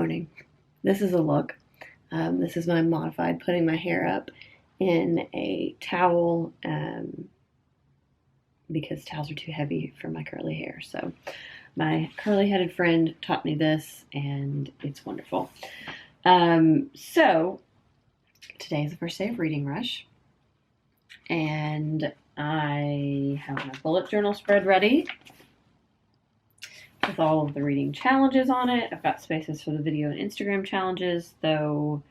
morning. This is a look. This is my modified putting my hair up in a towel because towels are too heavy for my curly hair. So my curly-headed friend taught me this, and it's wonderful. So today is the first day of Reading Rush, and I have my bullet journal spread ready with all of the reading challenges on it. I've got spaces for the video and Instagram challenges, though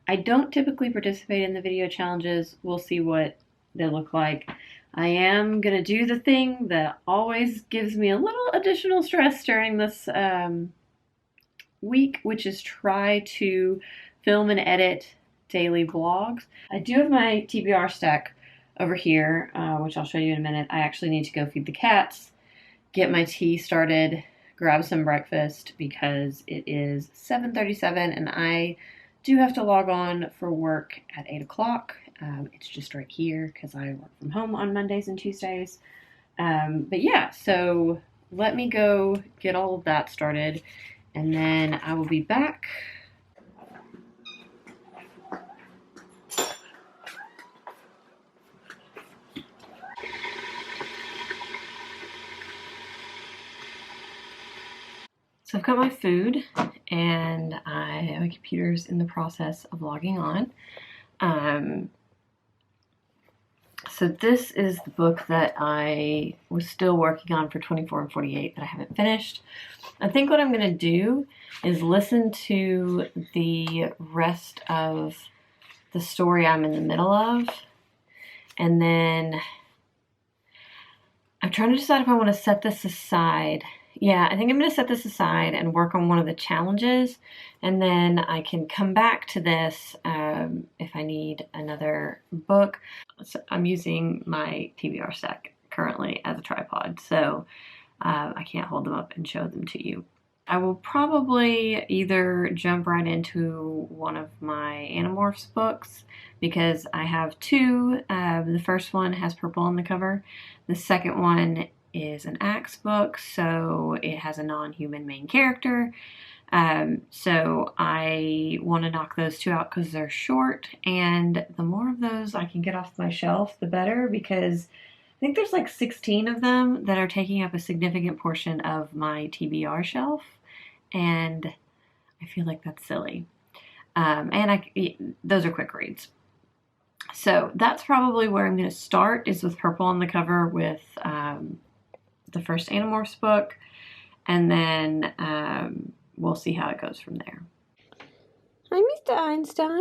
I don't typically participate in the video challenges. We'll see what they look like. I am going to do the thing that always gives me a little additional stress during this week, which is try to film and edit daily vlogs. I do have my TBR stack over here, which I'll show you in a minute. I actually need to go feed the cats, get my tea started, grab some breakfast because it is 7:37 and I do have to log on for work at 8 o'clock. It's just right here because I work from home on Mondays and Tuesdays. But yeah, so let me go get all of that started and then I will be back. So I've got my food and my computer's in the process of logging on. So this is the book that I was still working on for 24 and 48 that I haven't finished. I think what I'm going to do is listen to the rest of the story I'm in the middle of, and then I'm trying to decide if I want to set this aside. Yeah, I think I'm going to set this aside and work on one of the challenges, and then I can come back to this if I need another book. So I'm using my TBR stack currently as a tripod, so I can't hold them up and show them to you. I will probably either jump right into one of my Animorphs books because I have two. The first one has purple on the cover. The second one is an Axe book, so it has a non-human main character. So I want to knock those two out because they're short, and the more of those I can get off my shelf, the better, because I think there's like 16 of them that are taking up a significant portion of my TBR shelf, and I feel like that's silly. Those are quick reads. So that's probably where I'm going to start, is with purple on the cover with the first Animorphs book, and then we'll see how it goes from there. Hi, Mr. Einstein.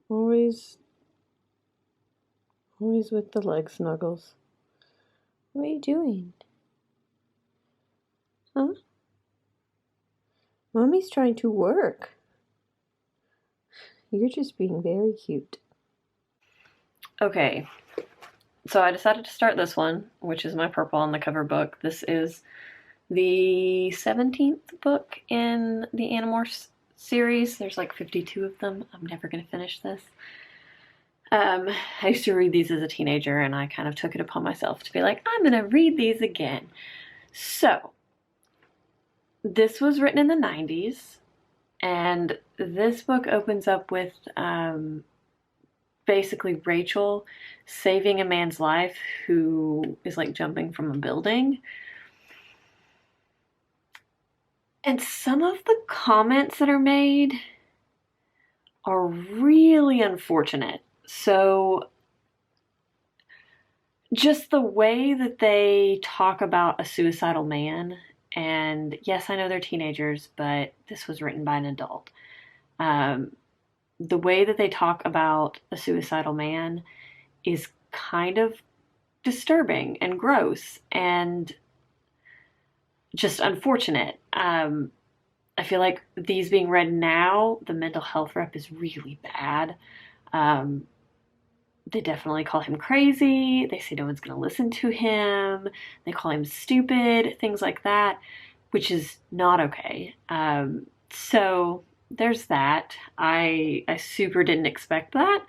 Always with the leg snuggles. What are you doing? Huh? Mommy's trying to work. You're just being very cute. Okay, so I decided to start this one, which is my purple on the cover book. This is the 17th book in the Animorphs series. There's like 52 of them. I'm never going to finish this. I used to read these as a teenager, and I kind of took it upon myself to be like, I'm going to read these again. So, this was written in the 90s, and this book opens up with basically Rachel saving a man's life who is like jumping from a building. And some of the comments that are made are really unfortunate. So just the way that they talk about a suicidal man, and yes, I know they're teenagers, but this was written by an adult. The way that they talk about a suicidal man is kind of disturbing and gross and just unfortunate. I feel like these being read now, the mental health rep is really bad. They definitely call him crazy. They say no one's going to listen to him. They call him stupid, things like that, which is not okay. So there's that. I super didn't expect that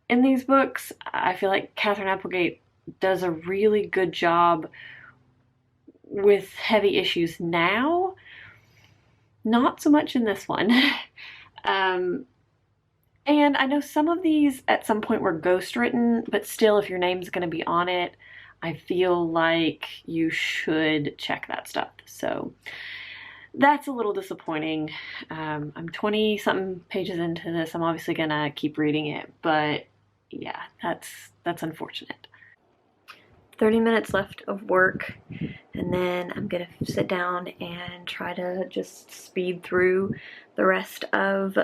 in these books. I feel like Catherine Applegate does a really good job with heavy issues now. Not so much in this one. um, and I know some of these at some point were ghost written, but still, if your name's going to be on it, I feel like you should check that stuff. So that's a little disappointing. I'm 20 something pages into this. I'm obviously gonna keep reading it, but yeah, that's unfortunate. 30 minutes left of work, and then I'm gonna sit down and try to just speed through the rest of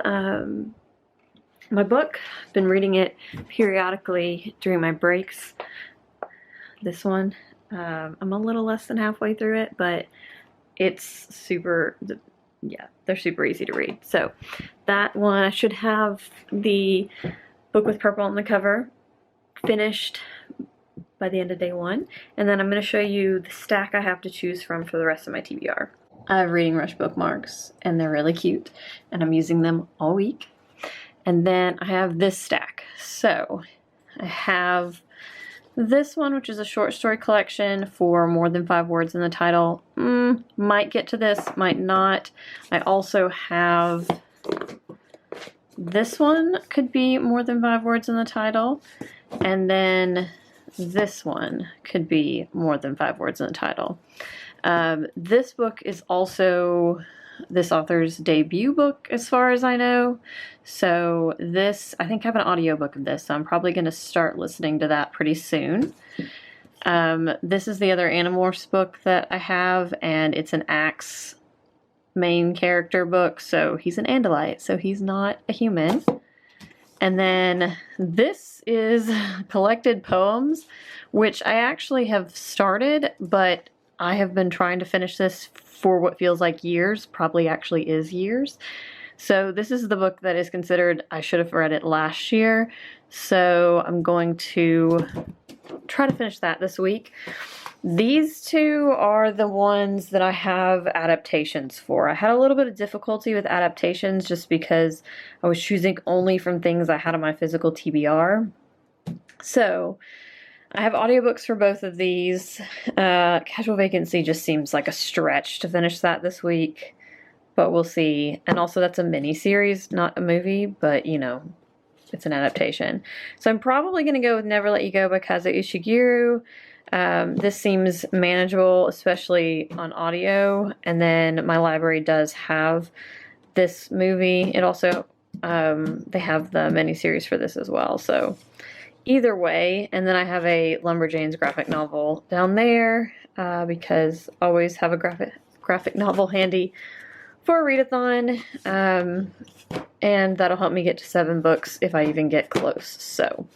my book. I've been reading it periodically during my breaks. This one, I'm a little less than halfway through it, but it's super, yeah, they're super easy to read. So that one, I should have the book with purple on the cover finished by the end of day one. And then I'm going to show you the stack I have to choose from for the rest of my TBR. I have Reading Rush bookmarks, and they're really cute, and I'm using them all week. And then I have this stack. So I have this one, which is a short story collection for more than 5 words in the title. Might get to this, might not. I also have this one, could be more than 5 words in the title. And then this one could be more than 5 words in the title. This book is also this author's debut book, as far as I know. So this, I think I have an audiobook of this, so I'm probably going to start listening to that pretty soon. This is the other Animorphs book that I have, and it's an Axe main character book, so he's an Andalite, so he's not a human. And then this is collected poems, which I actually have started, but I have been trying to finish this for what feels like years, probably actually is years. So this is the book that is considered, I should have read it last year, so I'm going to try to finish that this week. These two are the ones that I have adaptations for. I had a little bit of difficulty with adaptations just because I was choosing only from things I had on my physical TBR. So I have audiobooks for both of these. Casual Vacancy just seems like a stretch to finish that this week, but we'll see. And also that's a mini-series, not a movie, but you know, it's an adaptation. So I'm probably going to go with Never Let You Go by Kazuo Ishiguro. This seems manageable, especially on audio. And then my library does have this movie. It also, they have the miniseries for this as well. So either way. And then I have a Lumberjanes graphic novel down there, because always have a graphic novel handy for a readathon. And that'll help me get to 7 books if I even get close. So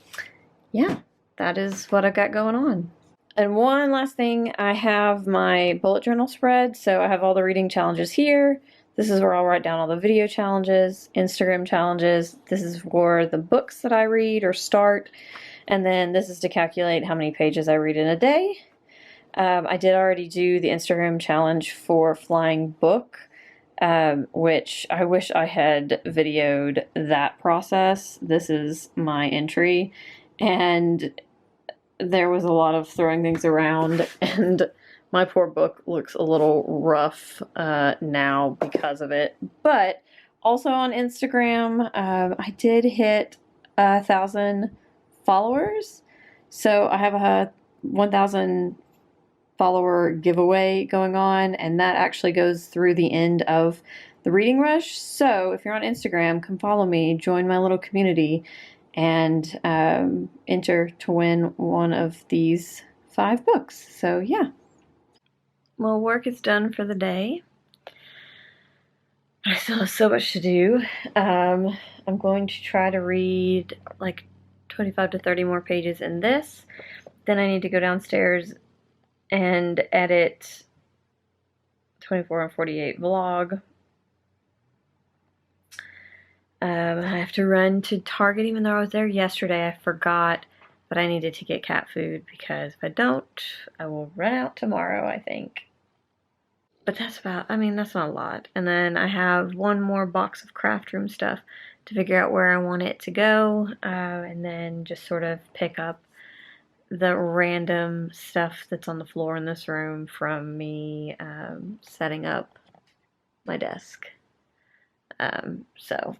yeah, that is what I've got going on. And one last thing, I have my bullet journal spread. So I have all the reading challenges here. This is where I'll write down all the video challenges, Instagram challenges. This is for the books that I read or start. And then this is to calculate how many pages I read in a day. I did already do the Instagram challenge for Flying Book, which I wish I had videoed that process. This is my entry, and there was a lot of throwing things around, and my poor book looks a little rough now because of it. But also on Instagram, I did hit 1,000 followers, so I have a 1,000 follower giveaway going on, and that actually goes through the end of the Reading Rush. So if you're on Instagram, come follow me, join my little community, and enter to win one of these 5 books. So yeah. Well, work is done for the day. I still have so much to do. I'm going to try to read like 25 to 30 more pages in this. Then I need to go downstairs and edit 24 and 48 vlog. I have to run to Target, even though I was there yesterday. I forgot, but I needed to get cat food, because if I don't, I will run out tomorrow, I think. But that's about, I mean, that's not a lot. And then I have one more box of craft room stuff to figure out where I want it to go, and then just sort of pick up the random stuff that's on the floor in this room from me setting up my desk. So,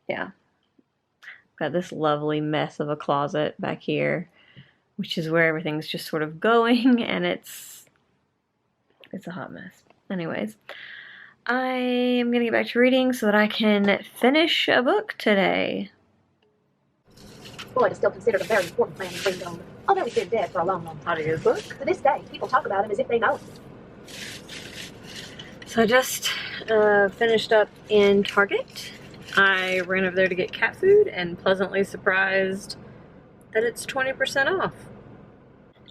yeah. Got this lovely mess of a closet back here, which is where everything's just sort of going, and it's a hot mess. Anyways, I am gonna get back to reading so that I can finish a book today. Floyd is still considered a very important man in Ringo, although he's been dead for a long, long time. Audiobook. To this day, people talk about him as if they know him. So I just finished up in Target. I ran over there to get cat food and pleasantly surprised that it's 20% off.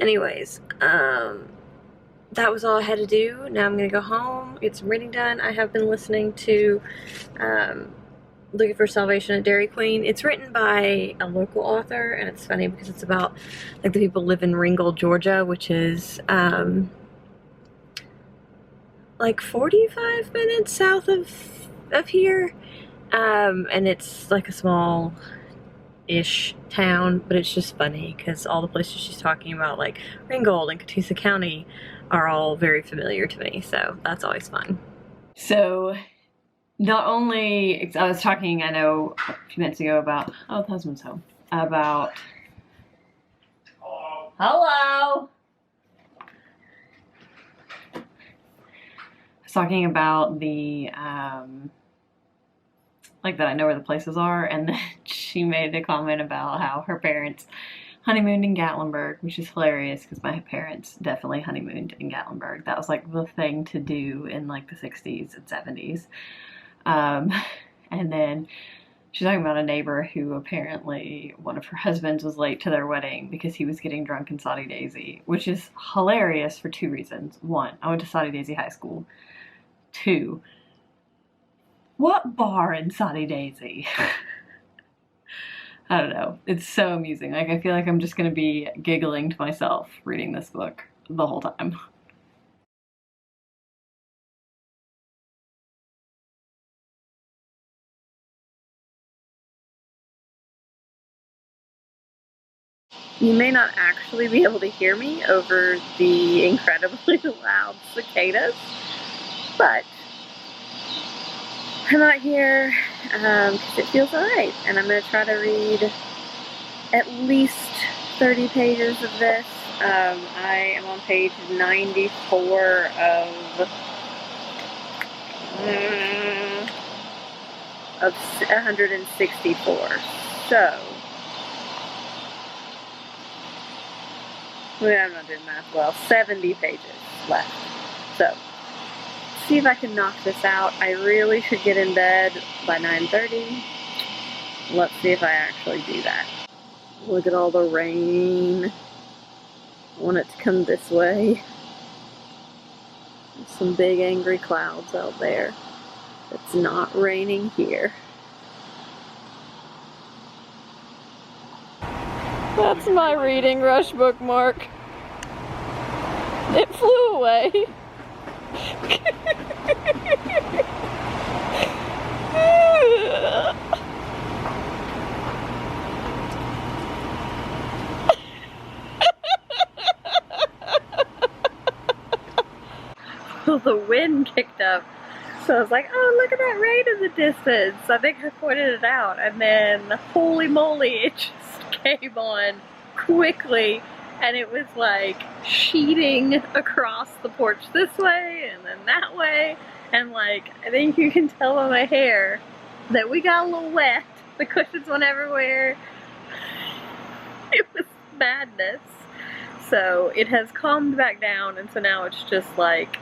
Anyways, that was all I had to do. Now I'm gonna go home, get some reading done. I have been listening to Looking for Salvation at Dairy Queen. It's written by a local author, and it's funny because it's about like the people who live in Ringgold, Georgia, which is like 45 minutes south of here. And it's like a small-ish town, but it's just funny because all the places she's talking about, like Ringgold and Catoosa County, are all very familiar to me, so that's always fun. So, not only, I was talking, I know, a few minutes ago about, oh, the husband's home, about, hello! I was talking about the, like that I know where the places are, and then she made a comment about how her parents honeymooned in Gatlinburg, which is hilarious because my parents definitely honeymooned in Gatlinburg. That was like the thing to do in like the 60s and 70s. And then she's talking about a neighbor who apparently one of her husbands was late to their wedding because he was getting drunk in Soddy Daisy, which is hilarious for two reasons. One, I went to Soddy Daisy High School. Two, what bar in Soddy Daisy? I don't know. It's so amusing. Like, I feel like I'm just gonna be giggling to myself reading this book the whole time. You may not actually be able to hear me over the incredibly loud cicadas, but I'm out here because it feels alright, and I'm going to try to read at least 30 pages of this. I am on page 94 of 164, so I'm not doing math well, 70 pages left, so see if I can knock this out. I really should get in bed by 9:30. Let's see if I actually do that. Look at all the rain. I want it to come this way. There's some big angry clouds out there. It's not raining here. That's my reading rush bookmark. It flew away. Well, the wind kicked up, so I was like, oh, look at that rain in the distance. I think I pointed it out, and then holy moly, it just came on quickly, and it was like sheeting across the porch this way and then that way, and like, I think you can tell by my hair that we got a little wet. The cushions went everywhere. It was madness. So it has calmed back down, and so now it's just like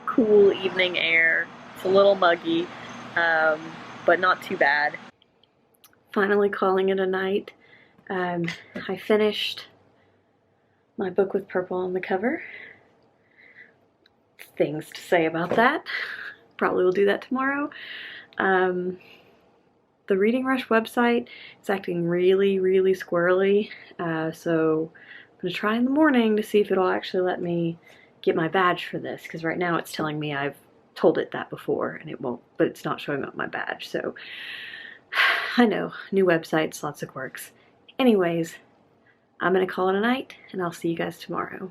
cool evening air. It's a little muggy, but not too bad. Finally calling it a night. I finished my book with purple on the cover. Things to say about that. Probably will do that tomorrow. The Reading Rush website is acting really, really squirrely, so I'm going to try in the morning to see if it'll actually let me get my badge for this, because right now it's telling me I've told it that before and it won't, but it's not showing up my badge. So I know, new websites, lots of quirks. Anyways, I'm going to call it a night, and I'll see you guys tomorrow.